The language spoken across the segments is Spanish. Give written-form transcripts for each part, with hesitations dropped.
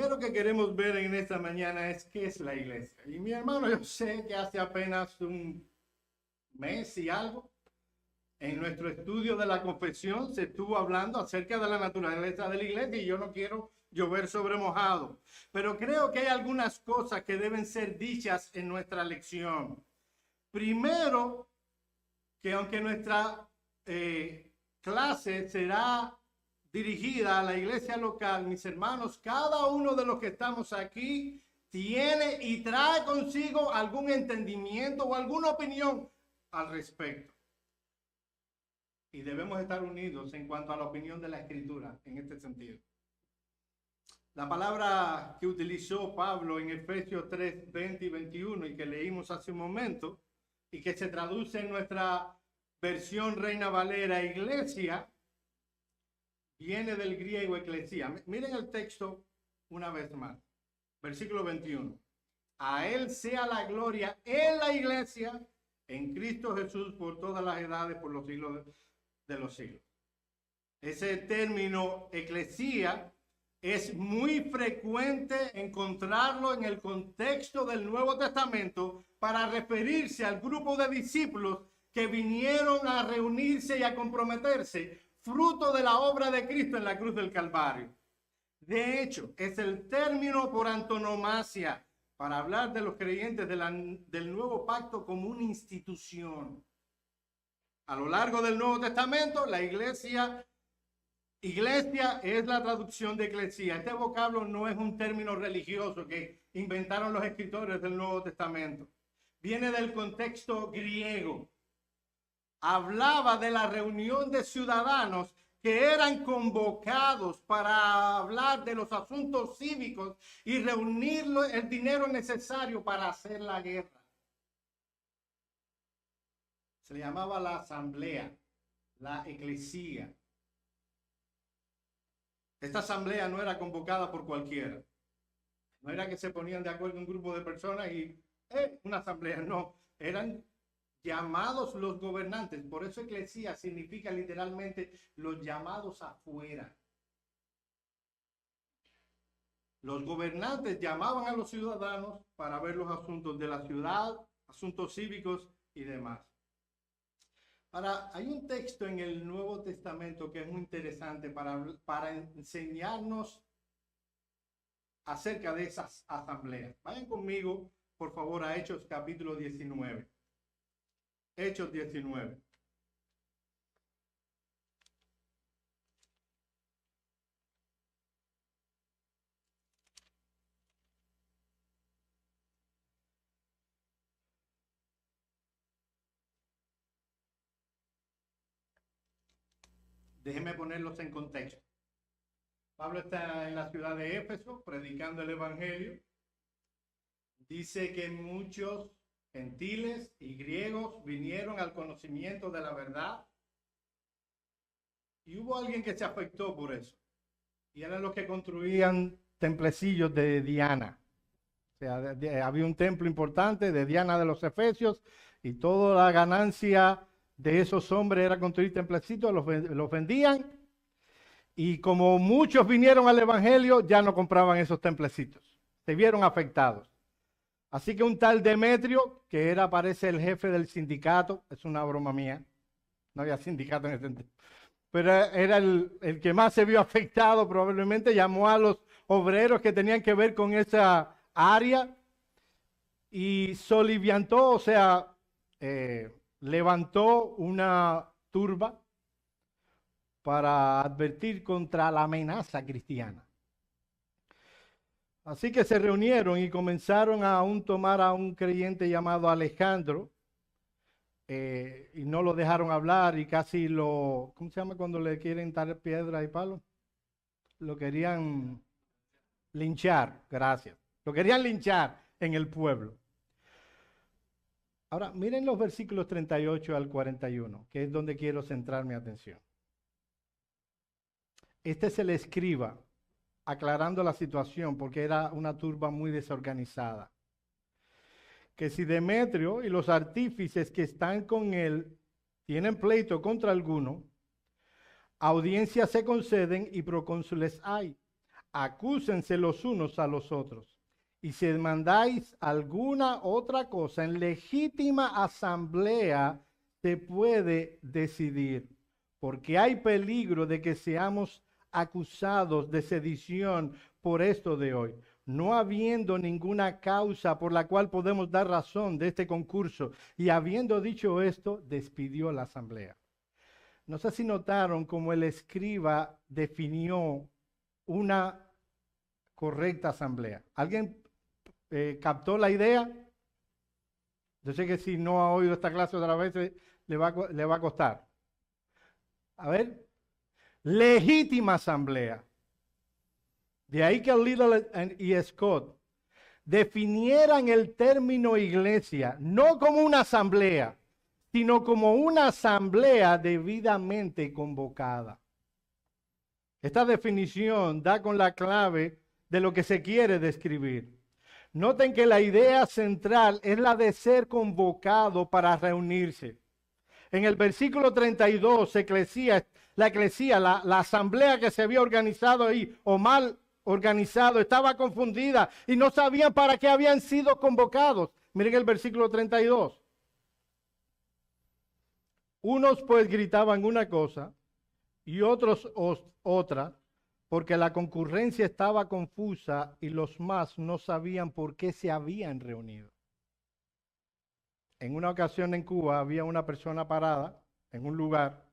primero que queremos ver en esta mañana es qué es la iglesia. Y mi hermano, yo sé que hace apenas un mes y algo, en nuestro estudio de la confesión se estuvo hablando acerca de la naturaleza de la iglesia y yo no quiero llover sobre mojado. Pero creo que hay algunas cosas que deben ser dichas en nuestra lección. Primero, que aunque nuestra clase será dirigida a la iglesia local, mis hermanos, cada uno de los que estamos aquí tiene y trae consigo algún entendimiento o alguna opinión al respecto. Y debemos estar unidos en cuanto a la opinión de la Escritura en este sentido. La palabra que utilizó Pablo en Efesios 3, 20 y 21 y que leímos hace un momento y que se traduce en nuestra versión Reina Valera, iglesia, viene del griego eclesia. Miren el texto una vez más. Versículo 21. A él sea la gloria en la iglesia, en Cristo Jesús, por todas las edades, por los siglos de los siglos. Ese término eclesia es muy frecuente encontrarlo en el contexto del Nuevo Testamento para referirse al grupo de discípulos que vinieron a reunirse y a comprometerse, fruto de la obra de Cristo en la cruz del Calvario. De hecho, es el término por antonomasia para hablar de los creyentes del nuevo pacto como una institución. A lo largo del Nuevo Testamento, la iglesia es la traducción de eclesia. Este vocablo no es un término religioso que inventaron los escritores del Nuevo Testamento. Viene del contexto griego. Hablaba de la reunión de ciudadanos que eran convocados para hablar de los asuntos cívicos y reunir el dinero necesario para hacer la guerra. Se le llamaba la asamblea, la eclesía. Esta asamblea no era convocada por cualquiera. No era que se ponían de acuerdo un grupo de personas y una asamblea, no. Eran llamados los gobernantes. Por eso eclesía significa literalmente los llamados afuera. Los gobernantes llamaban a los ciudadanos para ver los asuntos de la ciudad, asuntos cívicos y demás. Ahora, hay un texto en el Nuevo Testamento que es muy interesante para enseñarnos acerca de esas asambleas. Vayan conmigo, por favor, a Hechos capítulo 19. Hechos 19. Déjenme ponerlos en contexto. Pablo está en la ciudad de Éfeso predicando el evangelio. Dice que muchos gentiles y griegos vinieron al conocimiento de la verdad. Y hubo alguien que se afectó por eso. Y eran los que construían templecillos de Diana. O sea, había un templo importante de Diana de los Efesios y toda la ganancia de esos hombres era construir templecitos, los vendían. Y como muchos vinieron al evangelio, ya no compraban esos templecitos. Se vieron afectados. Así que un tal Demetrio, que parece el jefe del sindicato, es una broma mía, no había sindicato en ese tiempo, pero era el que más se vio afectado, probablemente llamó a los obreros que tenían que ver con esa área y soliviantó, o sea, levantó una turba para advertir contra la amenaza cristiana. Así que se reunieron y comenzaron a tomar a un creyente llamado Alejandro y no lo dejaron hablar y casi ¿cómo se llama cuando le quieren dar piedra y palo? Lo querían linchar, gracias. Lo querían linchar en el pueblo. Ahora, miren los versículos 38 al 41, que es donde quiero centrar mi atención. Este es el escriba, aclarando la situación, porque era una turba muy desorganizada. Que si Demetrio y los artífices que están con él tienen pleito contra alguno, audiencias se conceden y procónsules hay. acúsense los unos a los otros. Y si demandáis alguna otra cosa, en legítima asamblea se puede decidir, porque hay peligro de que seamos acusados de sedición por esto de hoy, no habiendo ninguna causa por la cual podemos dar razón de este concurso. Y habiendo dicho esto, despidió la asamblea. No sé si notaron cómo el escriba definió una correcta asamblea. ¿Alguien captó la idea? Yo sé que si no ha oído esta clase otra vez le va a costar. A ver, legítima asamblea. De ahí que Little y Scott definieran el término iglesia no como una asamblea, sino como una asamblea debidamente convocada. Esta definición da con la clave de lo que se quiere describir. Noten que la idea central es la de ser convocado para reunirse. En el versículo 32, la asamblea que se había organizado ahí, o mal organizado, estaba confundida y no sabían para qué habían sido convocados. Miren el versículo 32. Unos pues gritaban una cosa y otros otra, porque la concurrencia estaba confusa y los más no sabían por qué se habían reunido. En una ocasión en Cuba había una persona parada en un lugar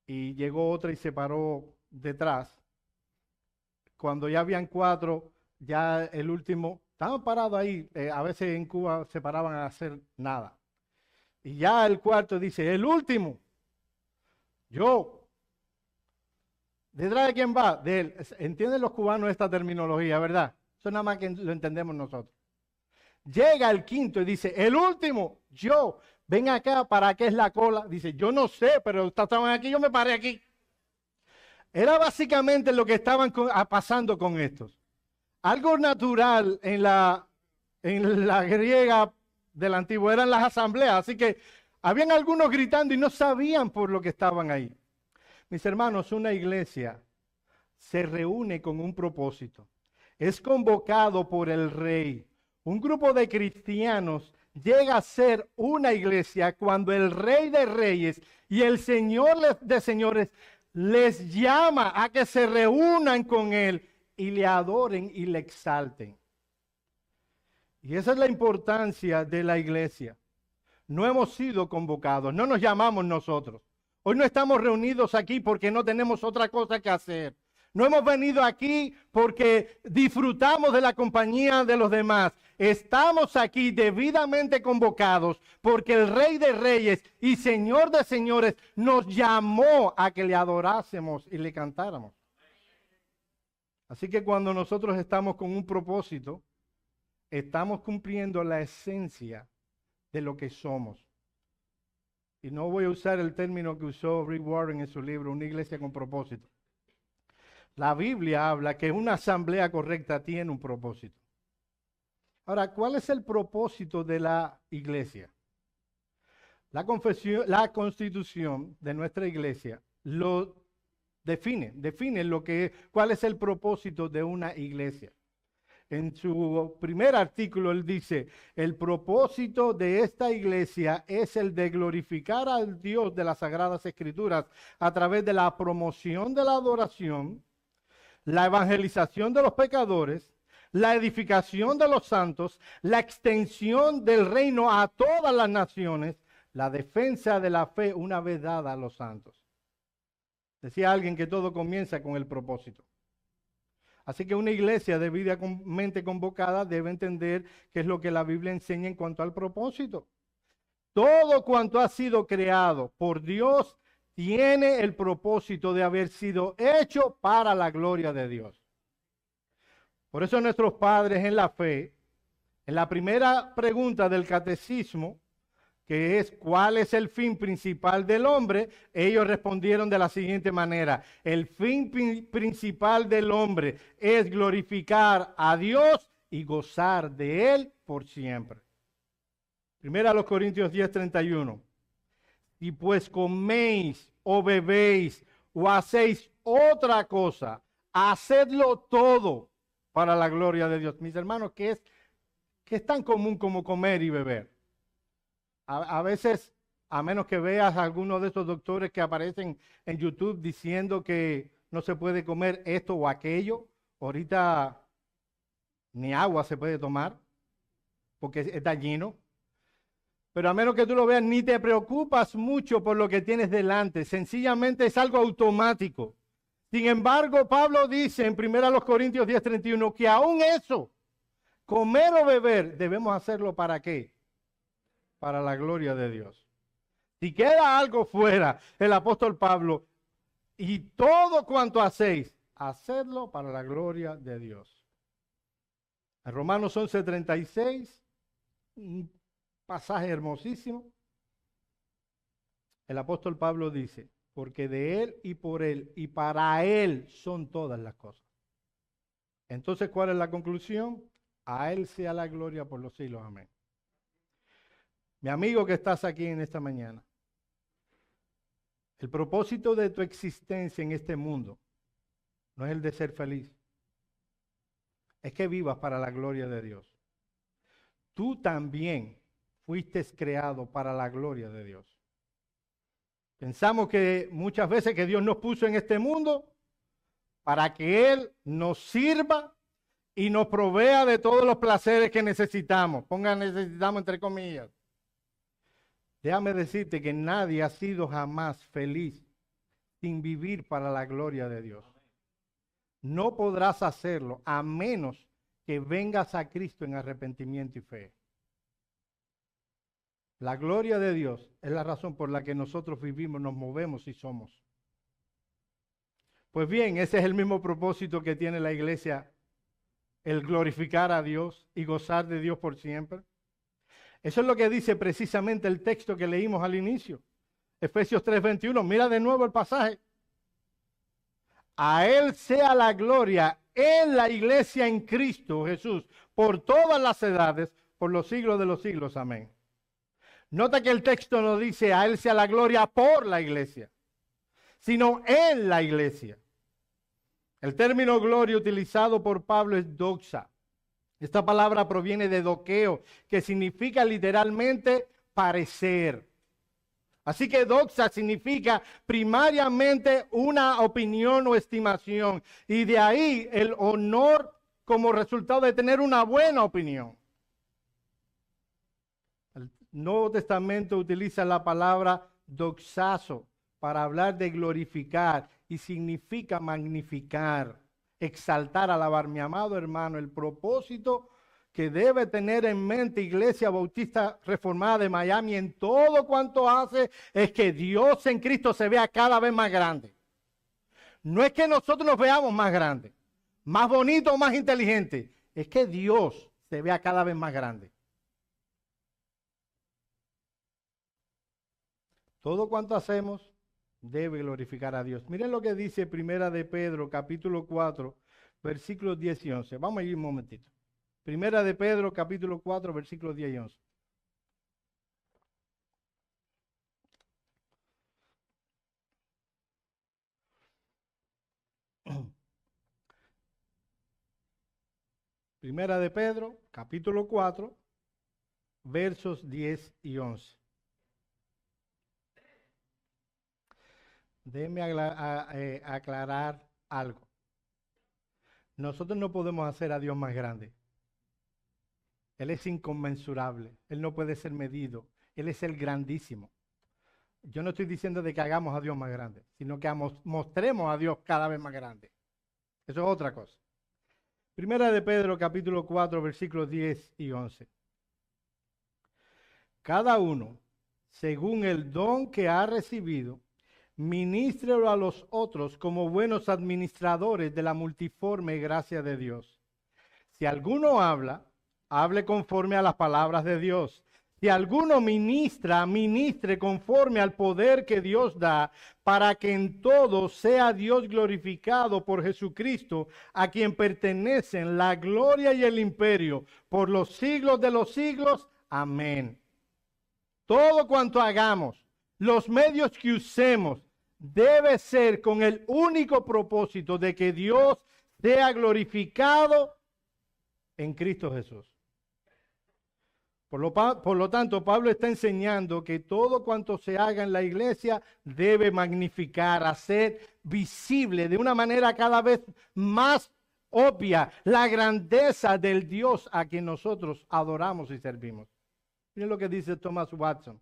y llegó otra y se paró detrás. Cuando ya habían cuatro, ya el último, estaban parados ahí, a veces en Cuba se paraban a hacer nada. Y ya el cuarto dice, el último, yo. ¿Detrás de quién va? De él. ¿Entienden los cubanos esta terminología, verdad? Eso nada más que lo entendemos nosotros. Llega el quinto y dice, el último, yo. Ven acá, ¿para qué es la cola? Dice, yo no sé, pero estaban aquí, yo me paré aquí. Era básicamente lo que estaban pasando con estos. Algo natural en la griega del antiguo eran las asambleas, así que habían algunos gritando y no sabían por lo que estaban ahí. Mis hermanos, una iglesia se reúne con un propósito. Es convocado por el rey. Un grupo de cristianos llega a ser una iglesia cuando el Rey de Reyes y el Señor de Señores les llama a que se reúnan con Él y le adoren y le exalten. Y esa es la importancia de la iglesia. No hemos sido convocados, no nos llamamos nosotros. Hoy no estamos reunidos aquí porque no tenemos otra cosa que hacer. No hemos venido aquí porque disfrutamos de la compañía de los demás. Estamos aquí debidamente convocados porque el Rey de Reyes y Señor de Señores nos llamó a que le adorásemos y le cantáramos. Así que cuando nosotros estamos con un propósito, estamos cumpliendo la esencia de lo que somos. Y no voy a usar el término que usó Rick Warren en su libro, Una iglesia con propósito. La Biblia habla que una asamblea correcta tiene un propósito. Ahora, ¿cuál es el propósito de la iglesia? La Constitución de nuestra iglesia lo define cuál es el propósito de una iglesia. En su primer artículo él dice, el propósito de esta iglesia es el de glorificar al Dios de las Sagradas Escrituras a través de la promoción de la adoración, la evangelización de los pecadores, la edificación de los santos, la extensión del reino a todas las naciones, la defensa de la fe una vez dada a los santos. Decía alguien que todo comienza con el propósito. Así que una iglesia debidamente convocada debe entender qué es lo que la Biblia enseña en cuanto al propósito. Todo cuanto ha sido creado por Dios tiene el propósito de haber sido hecho para la gloria de Dios. Por eso nuestros padres en la fe, en la primera pregunta del catecismo, que es ¿cuál es el fin principal del hombre? Ellos respondieron de la siguiente manera: el fin principal del hombre es glorificar a Dios y gozar de Él por siempre. Primera a los Corintios 10:31. Y pues coméis o bebéis o hacéis otra cosa, hacedlo todo para la gloria de Dios. Mis hermanos, que es tan común como comer y beber. A veces, a menos que veas a algunos de esos doctores que aparecen en YouTube diciendo que no se puede comer esto o aquello, ahorita ni agua se puede tomar porque es dañino. Pero a menos que tú lo veas, ni te preocupas mucho por lo que tienes delante. Sencillamente es algo automático. Sin embargo, Pablo dice en 1 Corintios 10:31 que aún eso, comer o beber, debemos hacerlo ¿para qué? Para la gloria de Dios. Si queda algo fuera, el apóstol Pablo, y todo cuanto hacéis, hacedlo para la gloria de Dios. En Romanos 11:36, un pasaje hermosísimo, el apóstol Pablo dice, porque de Él y por Él y para Él son todas las cosas. Entonces, ¿cuál es la conclusión? A Él sea la gloria por los siglos. Amén. Mi amigo que estás aquí en esta mañana, el propósito de tu existencia en este mundo no es el de ser feliz. Es que vivas para la gloria de Dios. Tú también fuiste creado para la gloria de Dios. Pensamos que muchas veces que Dios nos puso en este mundo para que Él nos sirva y nos provea de todos los placeres que necesitamos. Pongan necesitamos entre comillas. Déjame decirte que nadie ha sido jamás feliz sin vivir para la gloria de Dios. No podrás hacerlo a menos que vengas a Cristo en arrepentimiento y fe. La gloria de Dios es la razón por la que nosotros vivimos, nos movemos y somos. Pues bien, ese es el mismo propósito que tiene la iglesia, el glorificar a Dios y gozar de Dios por siempre. Eso es lo que dice precisamente el texto que leímos al inicio. Efesios 3:21. Mira de nuevo el pasaje. A Él sea la gloria en la iglesia en Cristo Jesús, por todas las edades, por los siglos de los siglos. Amén. Nota que el texto no dice a Él sea la gloria por la iglesia, sino en la iglesia. El término gloria utilizado por Pablo es doxa. Esta palabra proviene de doqueo, que significa literalmente parecer. Así que doxa significa primariamente una opinión o estimación. Y de ahí el honor como resultado de tener una buena opinión. El Nuevo Testamento utiliza la palabra doxazo para hablar de glorificar y significa magnificar, exaltar, alabar. Mi amado hermano, el propósito que debe tener en mente Iglesia Bautista Reformada de Miami en todo cuanto hace es que Dios en Cristo se vea cada vez más grande. No es que nosotros nos veamos más grandes, más bonitos, más inteligentes. Es que Dios se vea cada vez más grande. Todo cuanto hacemos debe glorificar a Dios. Miren lo que dice Primera de Pedro, capítulo 4, versículos 10 y 11. Vamos a ir un momentito. Primera de Pedro, capítulo 4, versículos 10 y 11. Primera de Pedro, capítulo 4, versos 10 y 11. Déjeme aclarar algo. Nosotros no podemos hacer a Dios más grande. Él es inconmensurable. Él no puede ser medido. Él es el grandísimo. Yo no estoy diciendo de que hagamos a Dios más grande, sino que mostremos a Dios cada vez más grande. Eso es otra cosa. Primera de Pedro, capítulo 4, versículos 10 y 11. Cada uno, según el don que ha recibido, ministrelo a los otros como buenos administradores de la multiforme gracia de Dios. Si alguno habla, hable conforme a las palabras de Dios. Si alguno ministra, ministre conforme al poder que Dios da, para que en todo sea Dios glorificado por Jesucristo, a quien pertenecen la gloria y el imperio por los siglos de los siglos. Amén. Todo cuanto hagamos, los medios que usemos, debe ser con el único propósito de que Dios sea glorificado en Cristo Jesús. Por lo tanto, Pablo está enseñando que todo cuanto se haga en la iglesia debe magnificar, hacer visible de una manera cada vez más obvia la grandeza del Dios a quien nosotros adoramos y servimos. Miren lo que dice Thomas Watson.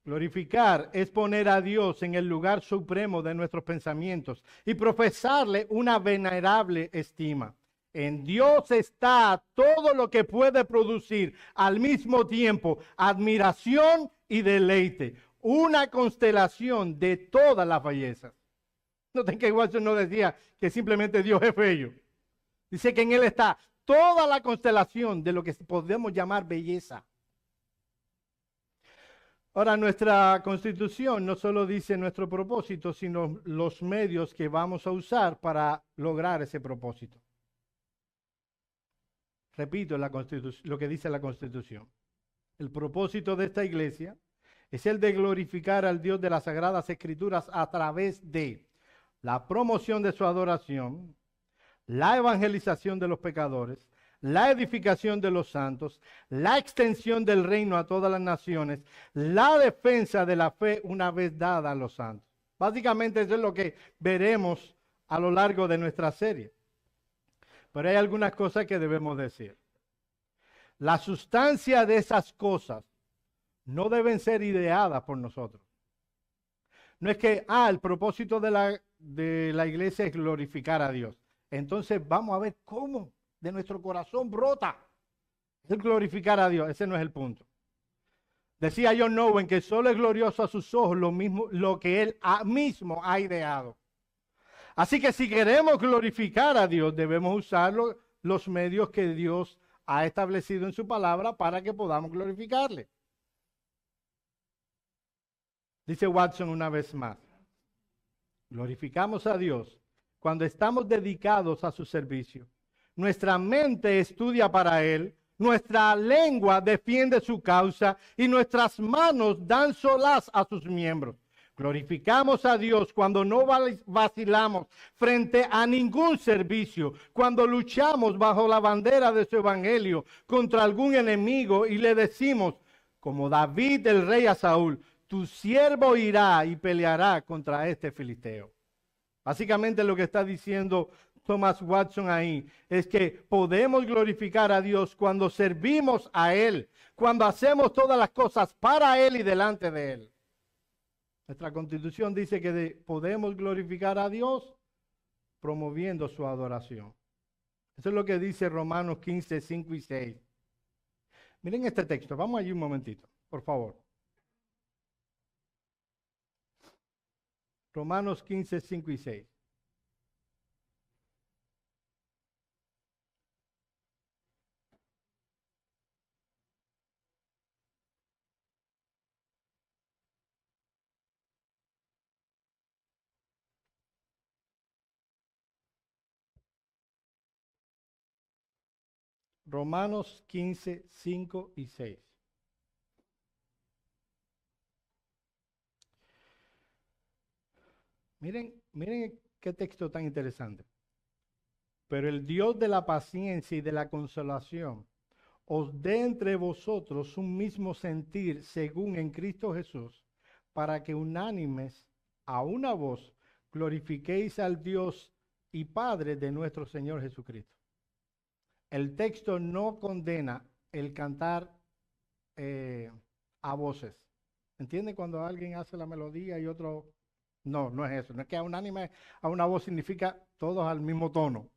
Glorificar es poner a Dios en el lugar supremo de nuestros pensamientos y profesarle una venerable estima. En Dios está todo lo que puede producir al mismo tiempo admiración y deleite. Una constelación de todas las bellezas. Noten que Watson no decía que simplemente Dios es bello. Dice que en Él está toda la constelación de lo que podemos llamar belleza. Ahora, nuestra Constitución no solo dice nuestro propósito, sino los medios que vamos a usar para lograr ese propósito. Repito lo que dice la Constitución. El propósito de esta iglesia es el de glorificar al Dios de las Sagradas Escrituras a través de la promoción de su adoración, la evangelización de los pecadores, la edificación de los santos, la extensión del reino a todas las naciones, la defensa de la fe una vez dada a los santos. Básicamente eso es lo que veremos a lo largo de nuestra serie. Pero hay algunas cosas que debemos decir. La sustancia de esas cosas no deben ser ideadas por nosotros. No es que, el propósito de la iglesia es glorificar a Dios. Entonces vamos a ver cómo de nuestro corazón brota el glorificar a Dios. Ese no es el punto. Decía John Owen que solo es glorioso a sus ojos lo que Él mismo ha ideado. Así que si queremos glorificar a Dios, debemos usar los medios que Dios ha establecido en su palabra para que podamos glorificarle. Dice Watson una vez más, glorificamos a Dios cuando estamos dedicados a su servicio. Nuestra mente estudia para Él, nuestra lengua defiende su causa y nuestras manos dan solaz a sus miembros. Glorificamos a Dios cuando no vacilamos frente a ningún servicio, cuando luchamos bajo la bandera de su evangelio contra algún enemigo y le decimos, como David el rey a Saúl, tu siervo irá y peleará contra este filisteo. Básicamente lo que está diciendo Thomas Watson ahí es que podemos glorificar a Dios cuando servimos a Él, cuando hacemos todas las cosas para Él y delante de Él. Nuestra Constitución dice que podemos glorificar a Dios promoviendo su adoración. Eso es lo que dice Romanos 15, 5 y 6. Miren este texto, vamos allí un momentito, por favor. Romanos 15, 5 y 6. Romanos 15, 5 y 6. Miren qué texto tan interesante. Pero el Dios de la paciencia y de la consolación os dé entre vosotros un mismo sentir según en Cristo Jesús, para que unánimes a una voz glorifiquéis al Dios y Padre de nuestro Señor Jesucristo. El texto no condena el cantar a voces. ¿Entienden cuando alguien hace la melodía y otro? No, no es eso. No es que a unánime a una voz significa todos al mismo tono.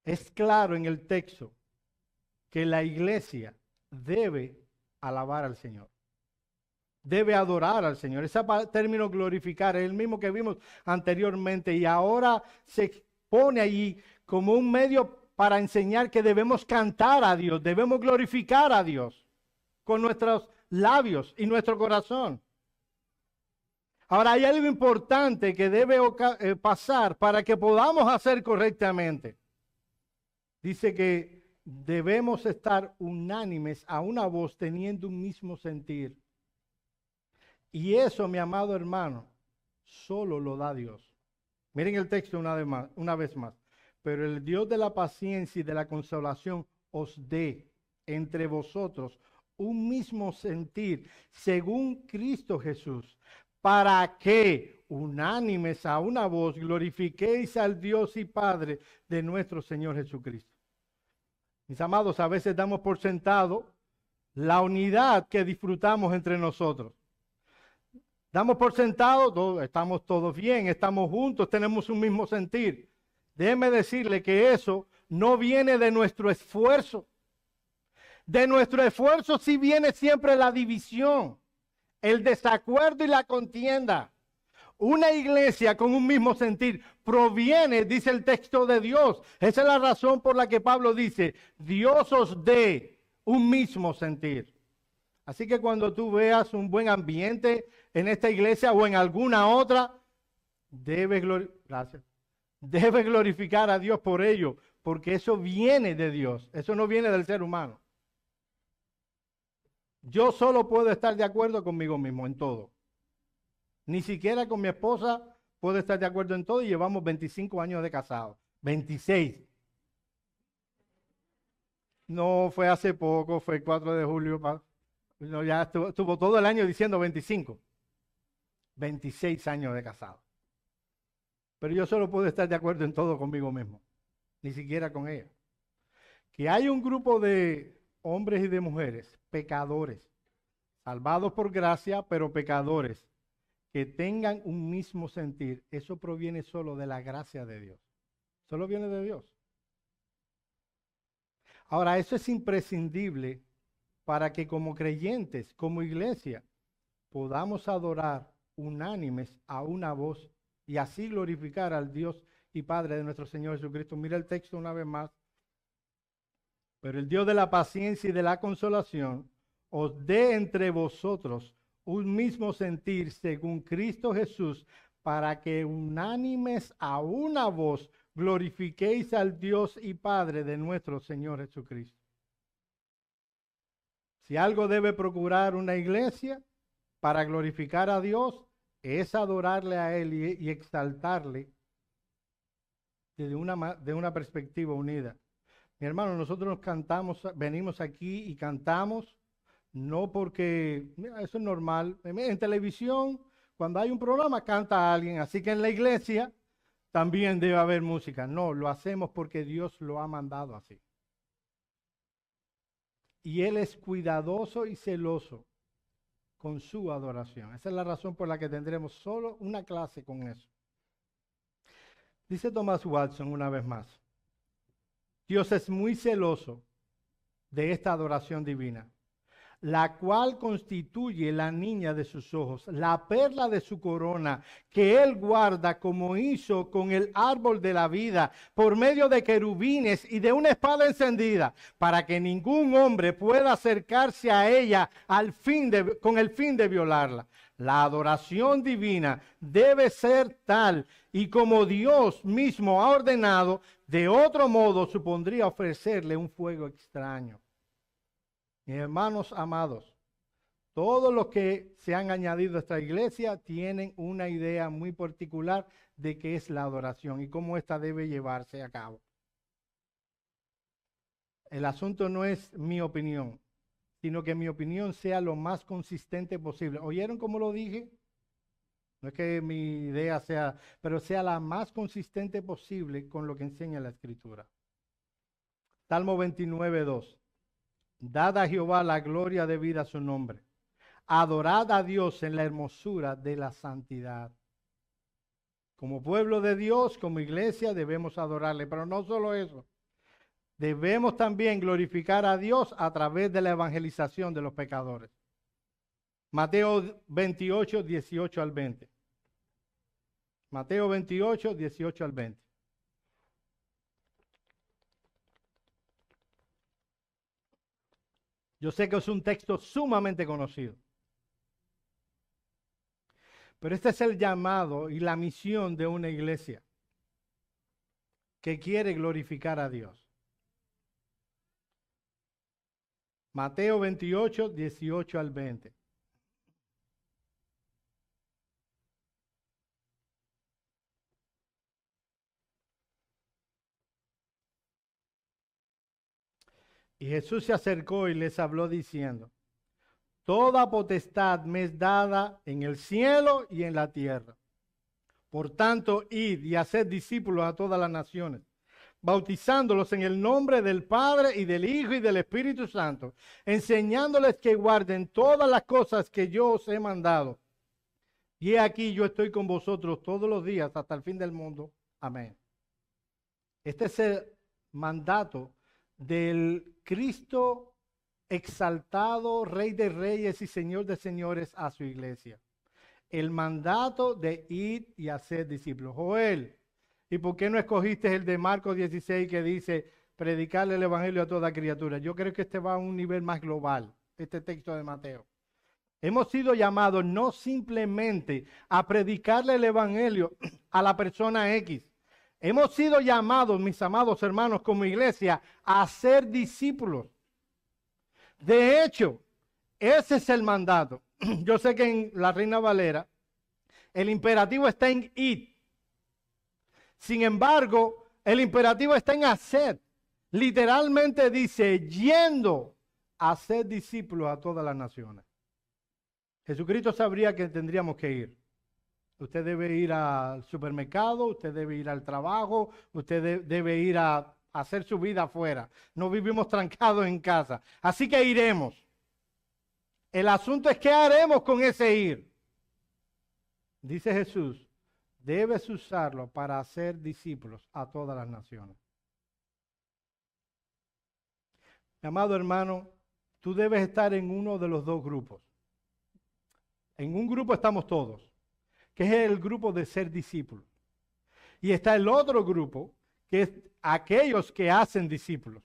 Es claro en el texto que la iglesia debe alabar al Señor. Debe adorar al Señor. Ese término glorificar es el mismo que vimos anteriormente y ahora se pone allí como un medio para enseñar que debemos cantar a Dios, debemos glorificar a Dios con nuestros labios y nuestro corazón. Ahora hay algo importante que debe pasar para que podamos hacer correctamente. Dice que debemos estar unánimes a una voz teniendo un mismo sentir. Y eso, mi amado hermano, solo lo da Dios. Miren el texto una vez más. Pero el Dios de la paciencia y de la consolación os dé entre vosotros un mismo sentir según Cristo Jesús, para que unánimes a una voz glorifiquéis al Dios y Padre de nuestro Señor Jesucristo. Mis amados, a veces damos por sentado la unidad que disfrutamos entre nosotros. Damos por sentado, estamos todos bien, estamos juntos, tenemos un mismo sentir. Déjeme decirle que eso no viene de nuestro esfuerzo. De nuestro esfuerzo sí viene siempre la división, el desacuerdo y la contienda. Una iglesia con un mismo sentir proviene, dice el texto de Dios. Esa es la razón por la que Pablo dice, Dios os dé un mismo sentir. Así que cuando tú veas un buen ambiente en esta iglesia o en alguna otra, debes glorificar a Dios por ello, porque eso viene de Dios, eso no viene del ser humano. Yo solo puedo estar de acuerdo conmigo mismo en todo. Ni siquiera con mi esposa puedo estar de acuerdo en todo y llevamos 25 años de casados. 26. No fue hace poco, fue el 4 de julio. No, ya estuvo todo el año diciendo 25. 26 años de casado. Pero yo solo puedo estar de acuerdo en todo conmigo mismo. Ni siquiera con ella. Que hay un grupo de hombres y de mujeres, pecadores, salvados por gracia, pero pecadores, que tengan un mismo sentir. Eso proviene solo de la gracia de Dios. Solo viene de Dios. Ahora, eso es imprescindible para que como creyentes, como iglesia, podamos adorar unánimes a una voz y así glorificar al Dios y Padre de nuestro Señor Jesucristo. Mira el texto una vez más. Pero el Dios de la paciencia y de la consolación os dé entre vosotros un mismo sentir según Cristo Jesús, para que unánimes a una voz glorifiquéis al Dios y Padre de nuestro Señor Jesucristo. Si algo debe procurar una iglesia para glorificar a Dios, es adorarle a Él y exaltarle desde una perspectiva unida. Mi hermano, nosotros nos cantamos, venimos aquí y cantamos, no porque, mira, eso es normal. En televisión, cuando hay un programa, canta alguien, así que en la iglesia también debe haber música. No, lo hacemos porque Dios lo ha mandado así. Y Él es cuidadoso y celoso con su adoración. Esa es la razón por la que tendremos solo una clase con eso. Dice Thomas Watson una vez más, Dios es muy celoso de esta adoración divina, la cual constituye la niña de sus ojos, la perla de su corona, que Él guarda como hizo con el árbol de la vida, por medio de querubines y de una espada encendida, para que ningún hombre pueda acercarse a ella con el fin de violarla. La adoración divina debe ser tal, y como Dios mismo ha ordenado, de otro modo supondría ofrecerle un fuego extraño. Mis hermanos amados, todos los que se han añadido a esta iglesia tienen una idea muy particular de qué es la adoración y cómo ésta debe llevarse a cabo. El asunto no es mi opinión, sino que mi opinión sea lo más consistente posible. ¿Oyeron cómo lo dije? No es que mi idea sea, pero sea la más consistente posible con lo que enseña la Escritura. Salmo 29:2. Dad a Jehová la gloria debida a su nombre. Adorad a Dios en la hermosura de la santidad. Como pueblo de Dios, como iglesia, debemos adorarle. Pero no solo eso. Debemos también glorificar a Dios a través de la evangelización de los pecadores. Mateo 28, 18 al 20. Mateo 28, 18 al 20. Yo sé que es un texto sumamente conocido. Pero este es el llamado y la misión de una iglesia que quiere glorificar a Dios. Mateo 28, 18 al 20. Y Jesús se acercó y les habló diciendo: toda potestad me es dada en el cielo y en la tierra. Por tanto, id y haced discípulos a todas las naciones, bautizándolos en el nombre del Padre y del Hijo y del Espíritu Santo, enseñándoles que guarden todas las cosas que yo os he mandado. Y he aquí, yo estoy con vosotros todos los días hasta el fin del mundo. Amén. Este es el mandato del Cristo exaltado, Rey de Reyes y Señor de Señores a su iglesia. El mandato de ir y hacer discípulos. Joel, ¿y por qué no escogiste el de Marcos 16 que dice predicarle el evangelio a toda criatura? Yo creo que este va a un nivel más global, este texto de Mateo. Hemos sido llamados no simplemente a predicarle el evangelio a la persona X. Hemos sido llamados, mis amados hermanos, como iglesia, a ser discípulos. De hecho, ese es el mandato. Yo sé que en la Reina Valera el imperativo está en id. Sin embargo, el imperativo está en hacer. Literalmente dice, yendo a ser discípulos a todas las naciones. Jesucristo sabría que tendríamos que ir. Usted debe ir al supermercado, usted debe ir al trabajo, usted debe ir a hacer su vida afuera. No vivimos trancados en casa. Así que iremos. El asunto es qué haremos con ese ir. Dice Jesús, debes usarlo para hacer discípulos a todas las naciones. Mi amado hermano, tú debes estar en uno de los dos grupos. En un grupo estamos todos, que es el grupo de ser discípulos. Y está el otro grupo, que es aquellos que hacen discípulos.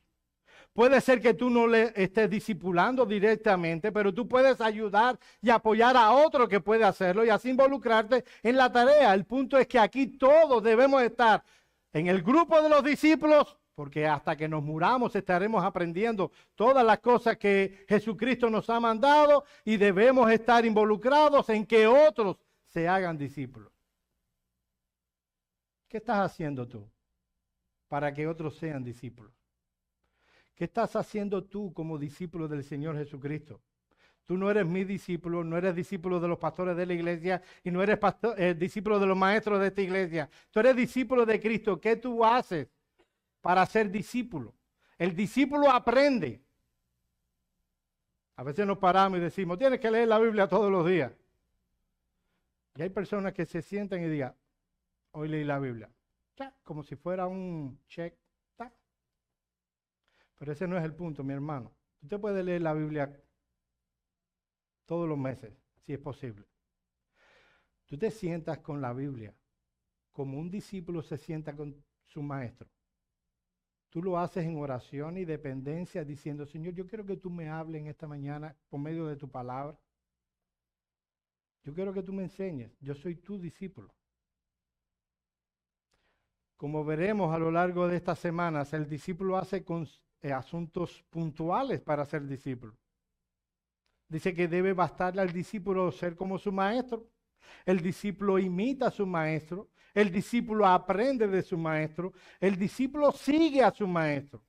Puede ser que tú no le estés discipulando directamente, pero tú puedes ayudar y apoyar a otro que puede hacerlo y así involucrarte en la tarea. El punto es que aquí todos debemos estar en el grupo de los discípulos, porque hasta que nos muramos estaremos aprendiendo todas las cosas que Jesucristo nos ha mandado y debemos estar involucrados en que otros se hagan discípulos. ¿Qué estás haciendo tú para que otros sean discípulos? ¿Qué estás haciendo tú como discípulo del Señor Jesucristo? Tú no eres mi discípulo, no eres discípulo de los pastores de la iglesia y no eres discípulo de los maestros de esta iglesia. Tú eres discípulo de Cristo. ¿Qué tú haces para ser discípulo? El discípulo aprende. A veces nos paramos y decimos, tienes que leer la Biblia todos los días. Y hay personas que se sientan y digan, hoy leí la Biblia. Como si fuera un check. Pero ese no es el punto, mi hermano. Usted puede leer la Biblia todos los meses, si es posible. Tú te sientas con la Biblia como un discípulo se sienta con su maestro. Tú lo haces en oración y dependencia, diciendo, Señor, yo quiero que tú me hables en esta mañana por medio de tu palabra. Yo quiero que tú me enseñes. Yo soy tu discípulo. Como veremos a lo largo de estas semanas, el discípulo hace asuntos puntuales para ser discípulo. Dice que debe bastarle al discípulo ser como su maestro. El discípulo imita a su maestro. El discípulo aprende de su maestro. El discípulo sigue a su maestro.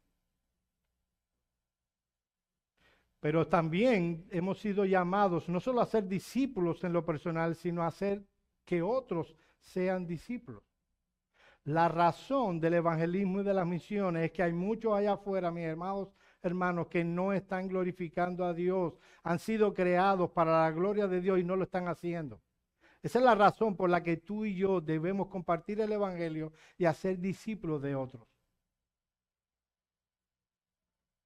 Pero también hemos sido llamados no solo a ser discípulos en lo personal, sino a hacer que otros sean discípulos. La razón del evangelismo y de las misiones es que hay muchos allá afuera, mis hermanos, que no están glorificando a Dios. Han sido creados para la gloria de Dios y no lo están haciendo. Esa es la razón por la que tú y yo debemos compartir el evangelio y hacer discípulos de otros.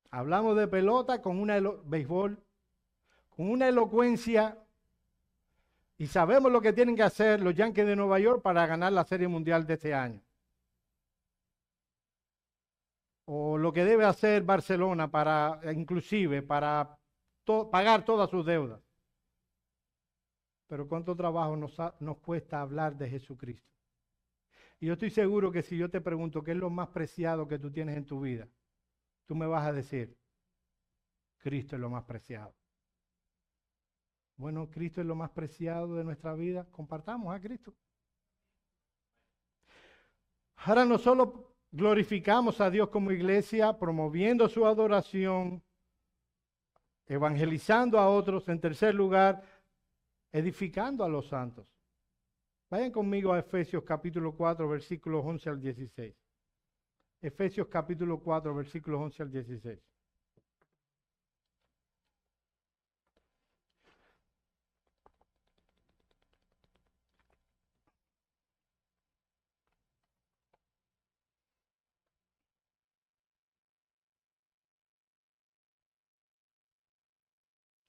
Hablamos de pelota con béisbol, con una elocuencia y sabemos lo que tienen que hacer los Yankees de Nueva York para ganar la Serie Mundial de este año. O lo que debe hacer Barcelona para, inclusive, para pagar todas sus deudas. Pero cuánto trabajo nos cuesta hablar de Jesucristo. Y yo estoy seguro que si yo te pregunto qué es lo más preciado que tú tienes en tu vida, tú me vas a decir, Cristo es lo más preciado. Bueno, Cristo es lo más preciado de nuestra vida. Compartamos a Cristo. Ahora no solo glorificamos a Dios como iglesia, promoviendo su adoración, evangelizando a otros. En tercer lugar, edificando a los santos. Vayan conmigo a Efesios capítulo 4, versículos 11 al 16. Efesios capítulo 4, versículos 11 al 16.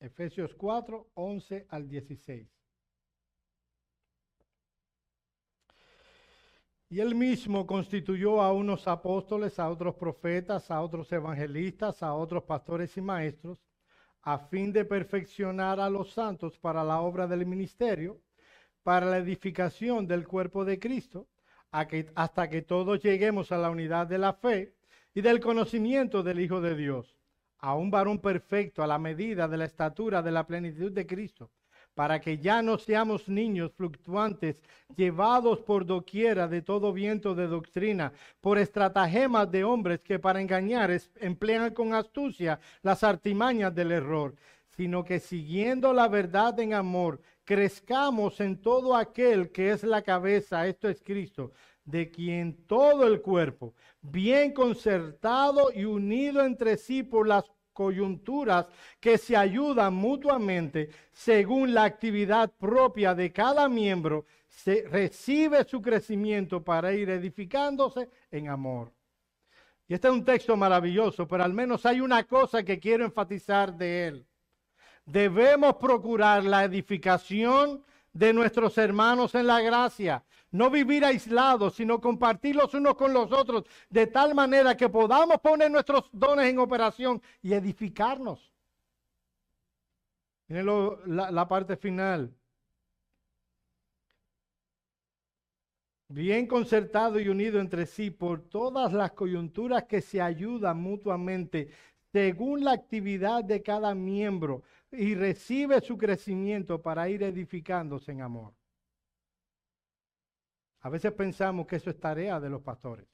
Efesios 4, 11 al 16. Y él mismo constituyó a unos apóstoles, a otros profetas, a otros evangelistas, a otros pastores y maestros, a fin de perfeccionar a los santos para la obra del ministerio, para la edificación del cuerpo de Cristo, hasta que todos lleguemos a la unidad de la fe y del conocimiento del Hijo de Dios, a un varón perfecto a la medida de la estatura de la plenitud de Cristo, para que ya no seamos niños fluctuantes, llevados por doquiera de todo viento de doctrina, por estratagemas de hombres que para engañar emplean con astucia las artimañas del error, sino que siguiendo la verdad en amor, crezcamos en todo aquel que es la cabeza, esto es Cristo, de quien todo el cuerpo, bien concertado y unido entre sí por las coyunturas que se ayudan mutuamente según la actividad propia de cada miembro, se recibe su crecimiento para ir edificándose en amor. Y este es un texto maravilloso, pero al menos hay una cosa que quiero enfatizar de él. Debemos procurar la edificación de nuestros hermanos en la gracia. No vivir aislados, sino compartir los unos con los otros, de tal manera que podamos poner nuestros dones en operación y edificarnos. Miren la parte final. Bien concertado y unido entre sí por todas las coyunturas que se ayudan mutuamente según la actividad de cada miembro y recibe su crecimiento para ir edificándose en amor. A veces pensamos que eso es tarea de los pastores.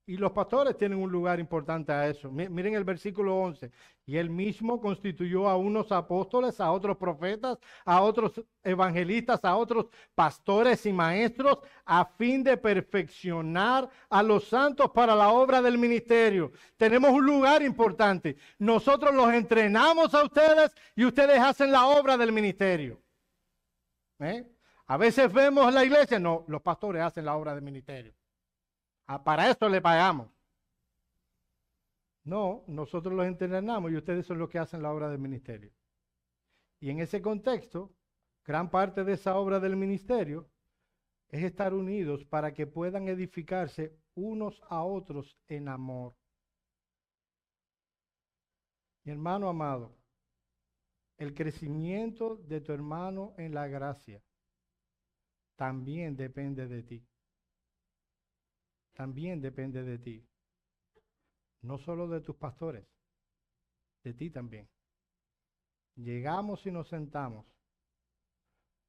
Y los pastores tienen un lugar importante a eso. Miren el versículo 11. Y él mismo constituyó a unos apóstoles, a otros profetas, a otros evangelistas, a otros pastores y maestros, a fin de perfeccionar a los santos para la obra del ministerio. Tenemos un lugar importante. Nosotros los entrenamos a ustedes y ustedes hacen la obra del ministerio. A veces vemos en la iglesia, no, los pastores hacen la obra del ministerio. Para eso le pagamos. No, nosotros los entrenamos y ustedes son los que hacen la obra del ministerio. Y en ese contexto, gran parte de esa obra del ministerio es estar unidos para que puedan edificarse unos a otros en amor. Mi hermano amado, el crecimiento de tu hermano en la gracia también depende de ti. También depende de ti. No solo de tus pastores, de ti también. Llegamos y nos sentamos,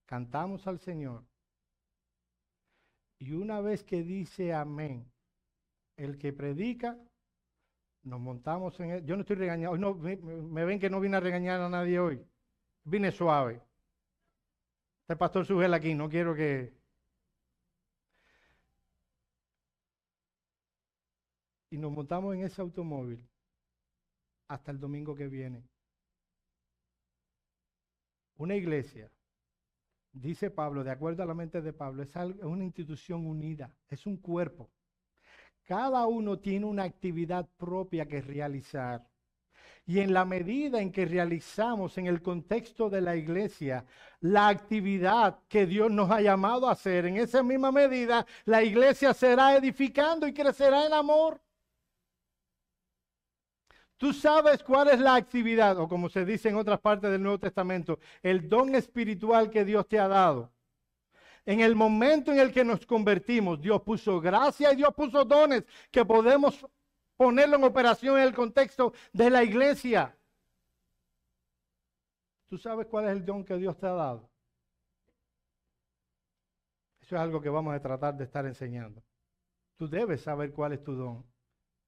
cantamos al Señor, y una vez que dice amén, el que predica, nos montamos en él. Yo no estoy regañando, hoy no, me ven que no vine a regañar a nadie hoy, vine suave. Este pastor Sugel aquí, no quiero que... Y nos montamos en ese automóvil hasta el domingo que viene. Una iglesia, dice Pablo, de acuerdo a la mente de Pablo, es una institución unida, es un cuerpo. Cada uno tiene una actividad propia que realizar. Y en la medida en que realizamos en el contexto de la iglesia la actividad que Dios nos ha llamado a hacer, en esa misma medida la iglesia será edificando y crecerá en amor. Tú sabes cuál es la actividad, o como se dice en otras partes del Nuevo Testamento, el don espiritual que Dios te ha dado. En el momento en el que nos convertimos, Dios puso gracia y Dios puso dones que podemos ponerlo en operación en el contexto de la iglesia. ¿Tú sabes cuál es el don que Dios te ha dado? Eso es algo que vamos a tratar de estar enseñando. tú debes saber cuál es tu don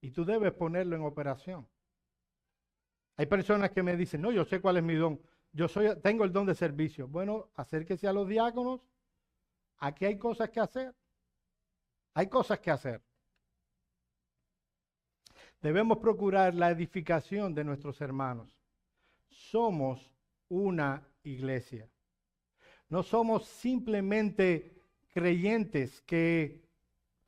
y tú debes ponerlo en operación. Hay personas que me dicen, no, yo sé cuál es mi don. Tengo el don de servicio. Bueno, acérquese a los diáconos. Aquí hay cosas que hacer. Hay cosas que hacer. Debemos procurar la edificación de nuestros hermanos. Somos una iglesia. No somos simplemente creyentes que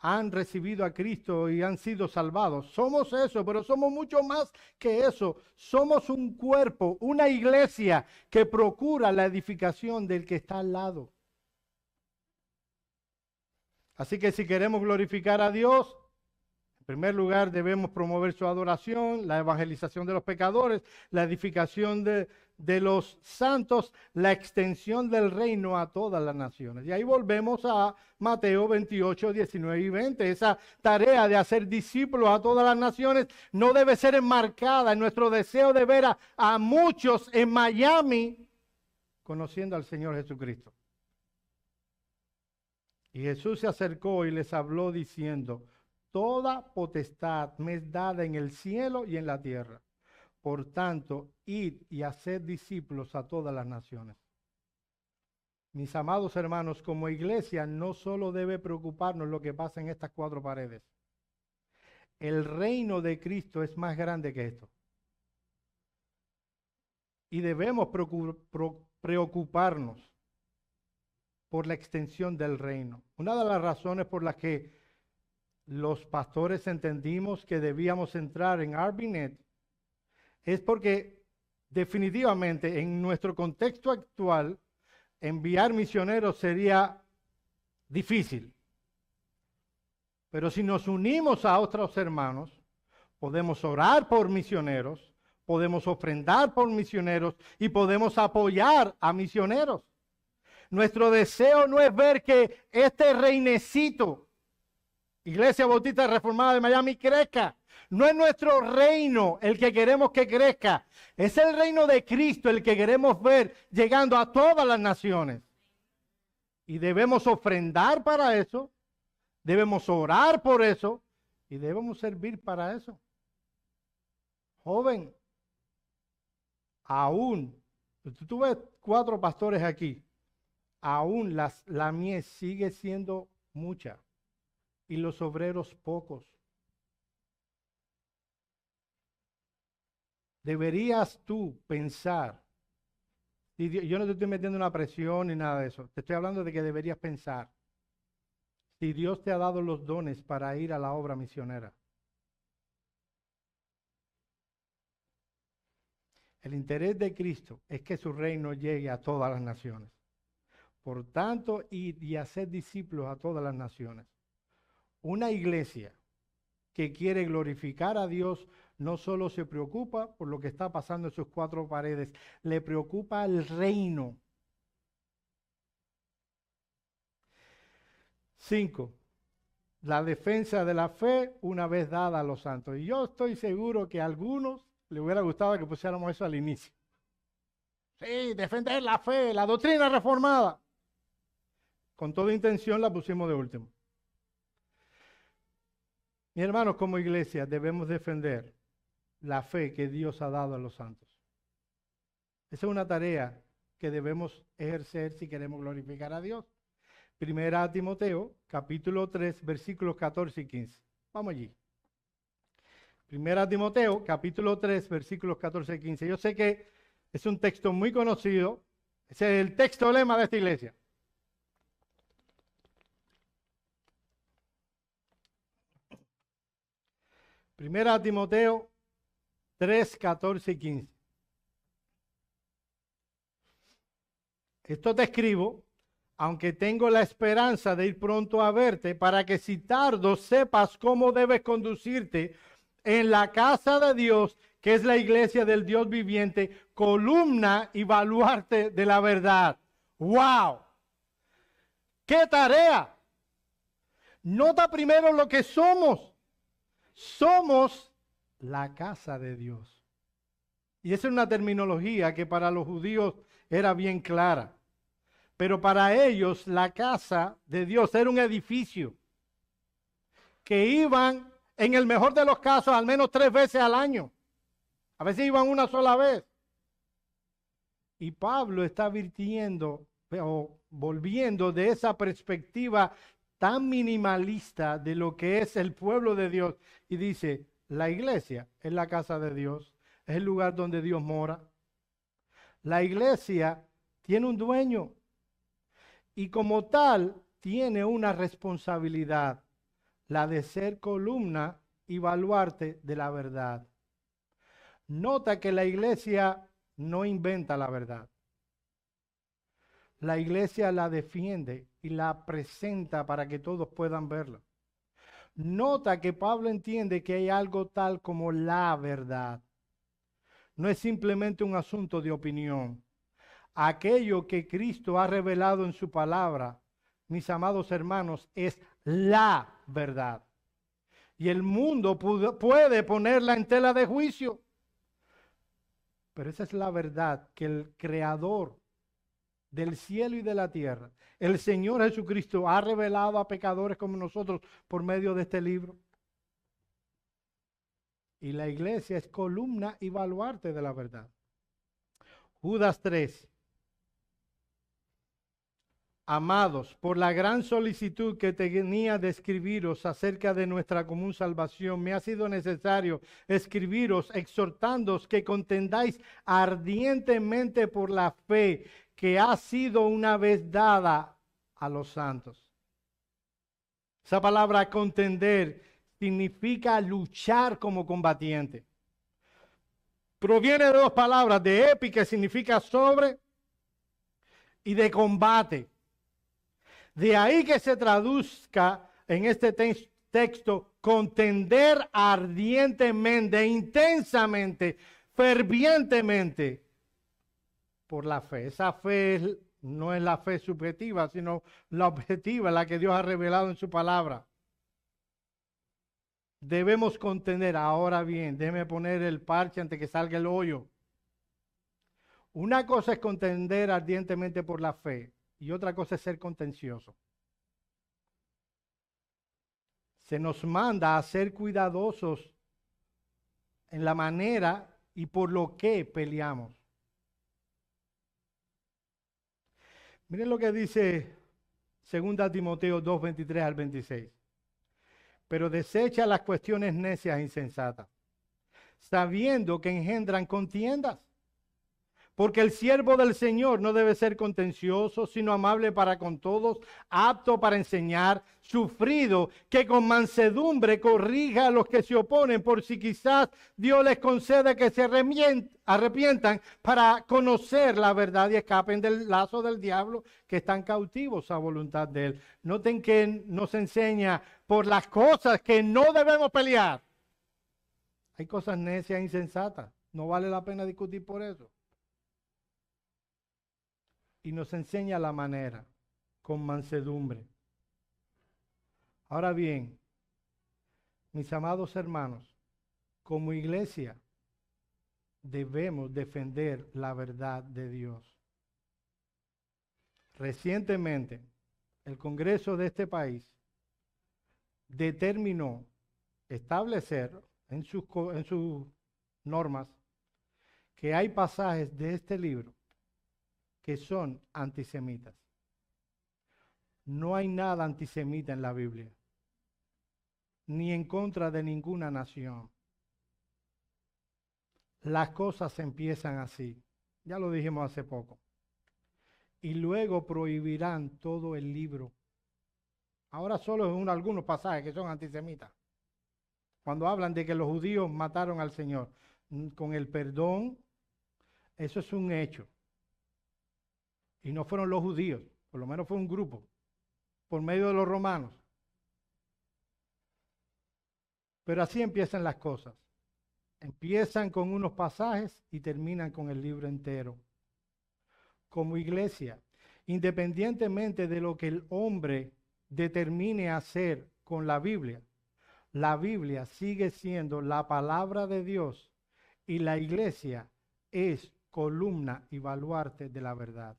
han recibido a Cristo y han sido salvados. Somos eso, pero somos mucho más que eso. Somos un cuerpo, una iglesia que procura la edificación del que está al lado. Así que si queremos glorificar a Dios, en primer lugar debemos promover su adoración, la evangelización de los pecadores, la edificación de los santos, la extensión del reino a todas las naciones. Y ahí volvemos a Mateo 28, 19 y 20. Esa tarea de hacer discípulos a todas las naciones no debe ser enmarcada en nuestro deseo de ver a muchos en Miami conociendo al Señor Jesucristo. Y Jesús se acercó y les habló diciendo, toda potestad me es dada en el cielo y en la tierra. Por tanto, id y haced discípulos a todas las naciones. Mis amados hermanos, como iglesia no solo debe preocuparnos lo que pasa en estas cuatro paredes. El reino de Cristo es más grande que esto. Y debemos preocuparnos por la extensión del reino. Una de las razones por las que los pastores entendimos que debíamos entrar en RBNet es porque definitivamente en nuestro contexto actual enviar misioneros sería difícil. Pero si nos unimos a otros hermanos, podemos orar por misioneros, podemos ofrendar por misioneros y podemos apoyar a misioneros. Nuestro deseo no es ver que este reinecito, Iglesia Bautista Reformada de Miami, crezca. No es nuestro reino el que queremos que crezca. Es el reino de Cristo el que queremos ver llegando a todas las naciones. Y debemos ofrendar para eso, debemos orar por eso y debemos servir para eso. Joven, aún, tú ves 4 pastores aquí. Aún la mies sigue siendo mucha y los obreros pocos. Deberías tú pensar, y yo no te estoy metiendo una presión ni nada de eso, te estoy hablando de que deberías pensar, si Dios te ha dado los dones para ir a la obra misionera. El interés de Cristo es que su reino llegue a todas las naciones. Por tanto, id y haced discípulos a todas las naciones. Una iglesia que quiere glorificar a Dios no solo se preocupa por lo que está pasando en sus 4 paredes, le preocupa el reino. 5. La defensa de la fe una vez dada a los santos. Y yo estoy seguro que a algunos les hubiera gustado que pusiéramos eso al inicio. Sí, defender la fe, la doctrina reformada. Con toda intención la pusimos de último. Mis hermanos, como iglesia debemos defender la fe que Dios ha dado a los santos. Esa es una tarea que debemos ejercer si queremos glorificar a Dios. Primera a Timoteo, capítulo 3, versículos 14 y 15. Vamos allí. Primera a Timoteo, capítulo 3, versículos 14 y 15. Yo sé que es un texto muy conocido. Ese es el texto lema de esta iglesia. Primera a Timoteo 3, 14 y 15. Esto te escribo, aunque tengo la esperanza de ir pronto a verte, para que si tardo sepas cómo debes conducirte en la casa de Dios, que es la iglesia del Dios viviente, columna y baluarte de la verdad. ¡Wow! ¡Qué tarea! Nota primero lo que somos. Somos la casa de Dios. Y esa es una terminología que para los judíos era bien clara. Pero para ellos la casa de Dios era un edificio que iban, en el mejor de los casos, al menos 3 veces al año. A veces iban una sola vez. Y Pablo está advirtiendo o volviendo de esa perspectiva tan minimalista de lo que es el pueblo de Dios. Y dice, la iglesia es la casa de Dios, es el lugar donde Dios mora. La iglesia tiene un dueño y como tal tiene una responsabilidad, la de ser columna y baluarte de la verdad. Nota que la iglesia no inventa la verdad. La iglesia la defiende y la presenta para que todos puedan verla. Nota que Pablo entiende que hay algo tal como la verdad. No es simplemente un asunto de opinión. Aquello que Cristo ha revelado en su palabra, mis amados hermanos, es la verdad. Y el mundo puede ponerla en tela de juicio. Pero esa es la verdad que el Creador del cielo y de la tierra, el Señor Jesucristo, ha revelado a pecadores como nosotros por medio de este libro. Y la iglesia es columna y baluarte de la verdad. Judas 3. Amados, por la gran solicitud que tenía de escribiros acerca de nuestra común salvación, me ha sido necesario escribiros exhortándoos que contendáis ardientemente por la fe que ha sido una vez dada a los santos. Esa palabra contender significa luchar como combatiente. Proviene de 2 palabras, de epi, que significa sobre, y de combate. De ahí que se traduzca en este texto contender ardientemente, intensamente, fervientemente por la fe. Esa fe no es la fe subjetiva, sino la objetiva, la que Dios ha revelado en su palabra. Debemos contender. Ahora bien, déjeme poner el parche antes que salga el hoyo. Una cosa es contender ardientemente por la fe y otra cosa es ser contencioso. Se nos manda a ser cuidadosos en la manera y por lo que peleamos. Miren lo que dice 2 Timoteo 2, 23 al 26. Pero desecha las cuestiones necias e insensatas, sabiendo que engendran contiendas. Porque el siervo del Señor no debe ser contencioso, sino amable para con todos, apto para enseñar, sufrido, que con mansedumbre corrija a los que se oponen, por si quizás Dios les concede que se arrepientan para conocer la verdad y escapen del lazo del diablo, que están cautivos a voluntad de él. Noten que nos enseña por las cosas que no debemos pelear. Hay cosas necias e insensatas. No vale la pena discutir por eso. Y nos enseña la manera, con mansedumbre. Ahora bien, mis amados hermanos, como iglesia debemos defender la verdad de Dios. Recientemente, el Congreso de este país determinó establecer en sus normas que hay pasajes de este libro que son antisemitas. No hay nada antisemita en la Biblia, ni en contra de ninguna nación. Las cosas empiezan así, ya lo dijimos hace poco, y luego prohibirán todo el libro. Ahora solo en algunos pasajes que son antisemitas, cuando hablan de que los judíos mataron al Señor. Con el perdón, eso es un hecho. Y no fueron los judíos, por lo menos fue un grupo, por medio de los romanos. Pero así empiezan las cosas. Empiezan con unos pasajes y terminan con el libro entero. Como iglesia, independientemente de lo que el hombre determine hacer con la Biblia sigue siendo la palabra de Dios y la iglesia es columna y baluarte de la verdad.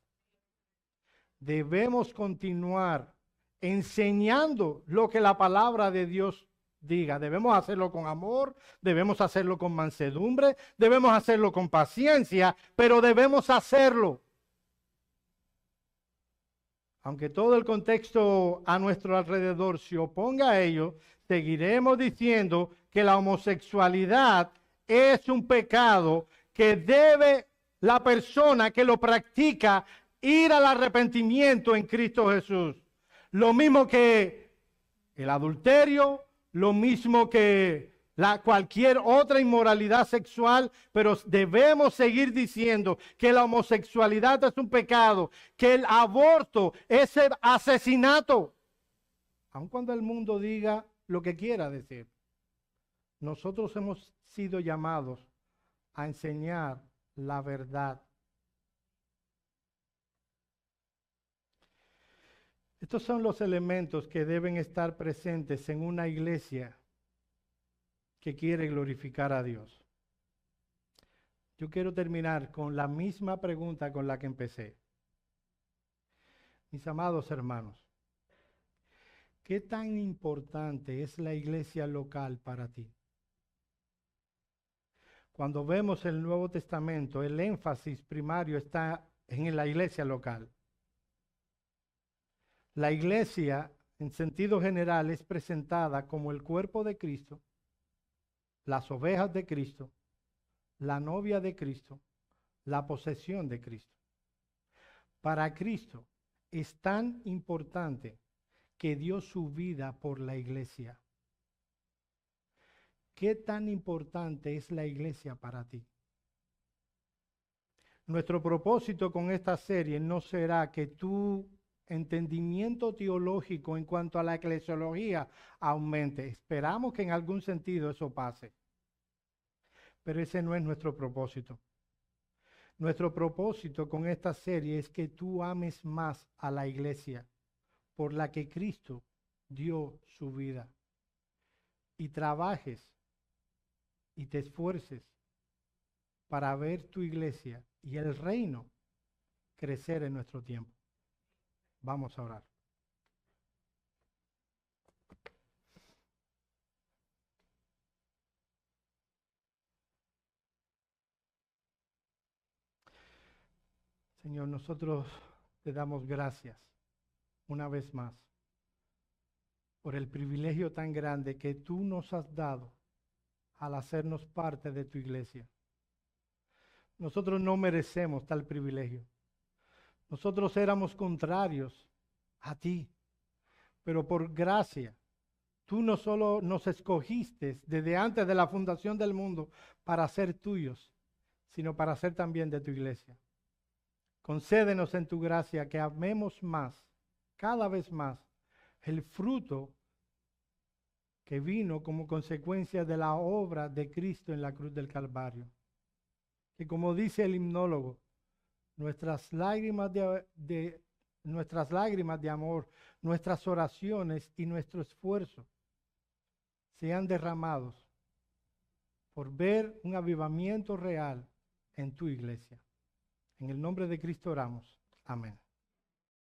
Debemos continuar enseñando lo que la palabra de Dios diga. Debemos hacerlo con amor, debemos hacerlo con mansedumbre, debemos hacerlo con paciencia, pero debemos hacerlo. Aunque todo el contexto a nuestro alrededor se oponga a ello, seguiremos diciendo que la homosexualidad es un pecado que debe la persona que lo practica ir al arrepentimiento en Cristo Jesús. Lo mismo que el adulterio, lo mismo que cualquier otra inmoralidad sexual, pero debemos seguir diciendo que la homosexualidad es un pecado, que el aborto es el asesinato, aun cuando el mundo diga lo que quiera decir. Nosotros hemos sido llamados a enseñar la verdad. Estos son los elementos que deben estar presentes en una iglesia que quiere glorificar a Dios. Yo quiero terminar con la misma pregunta con la que empecé. Mis amados hermanos, ¿qué tan importante es la iglesia local para ti? Cuando vemos el Nuevo Testamento, el énfasis primario está en la iglesia local. La iglesia, en sentido general, es presentada como el cuerpo de Cristo, las ovejas de Cristo, la novia de Cristo, la posesión de Cristo. Para Cristo es tan importante que dio su vida por la iglesia. ¿Qué tan importante es la iglesia para ti? Nuestro propósito con esta serie no será que tu entendimiento teológico en cuanto a la eclesiología aumente. Esperamos que en algún sentido eso pase. Pero ese no es nuestro propósito. Nuestro propósito con esta serie es que tú ames más a la iglesia por la que Cristo dio su vida y trabajes y te esfuerces para ver tu iglesia y el reino crecer en nuestro tiempo. Vamos a orar. Señor, nosotros te damos gracias una vez más por el privilegio tan grande que tú nos has dado al hacernos parte de tu iglesia. Nosotros no merecemos tal privilegio. Nosotros éramos contrarios a ti, pero por gracia, tú no solo nos escogiste desde antes de la fundación del mundo para ser tuyos, sino para ser también de tu iglesia. Concédenos en tu gracia que amemos más, cada vez más, el fruto que vino como consecuencia de la obra de Cristo en la cruz del Calvario. Que como dice el himnólogo, nuestras lágrimas de amor, nuestras oraciones y nuestro esfuerzo sean derramados por ver un avivamiento real en tu iglesia. En el nombre de Cristo oramos. Amén.